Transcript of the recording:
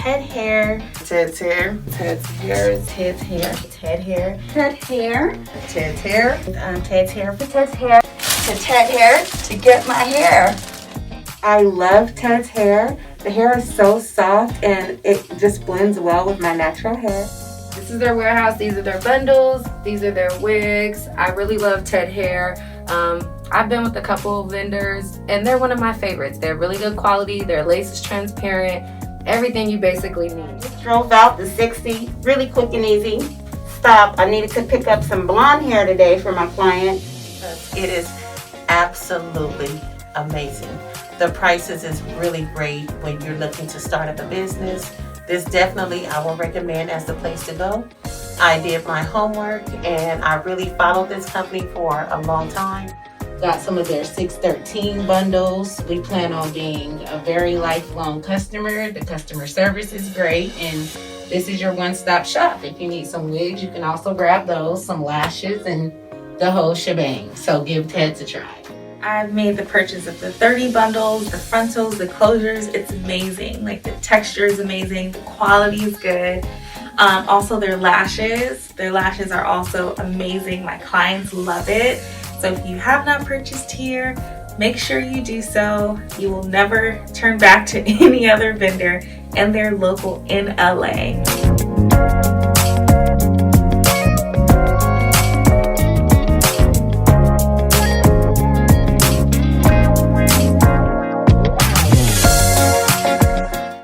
TedHair. TedHair. TedHair. TedHair. TedHair. TedHair. TedHair. TedHair for TedHair. To TedHair to get my hair. I love TedHair. The hair is so soft and it just blends well with my natural hair. This is their warehouse. These are their bundles. These are their wigs. I really love TedHair. I've been with a couple of vendors and they're one of my favorites. They're really good quality. Their lace is transparent. Everything you basically need. Just drove out the 60, really quick and easy. Stop. I needed to pick up some blonde hair today for my client. It is absolutely amazing. The prices is really great when you're looking to start up a business. This definitely I will recommend as the place to go. I did my homework and I really followed this company for a long time. Got some of their 613 bundles. We plan on being a very lifelong customer. The customer service is great and this is your one-stop shop. If you need some wigs, you can also grab those, some lashes and the whole shebang. So give Ted's a try. I've made the purchase of the 30 bundles, the frontals, the closures. It's amazing. Like the texture is amazing. The quality is good. Also their lashes. Their lashes are also amazing. My clients love it. So if you have not purchased here, make sure you do so. You will never turn back to any other vendor, and they're local in LA.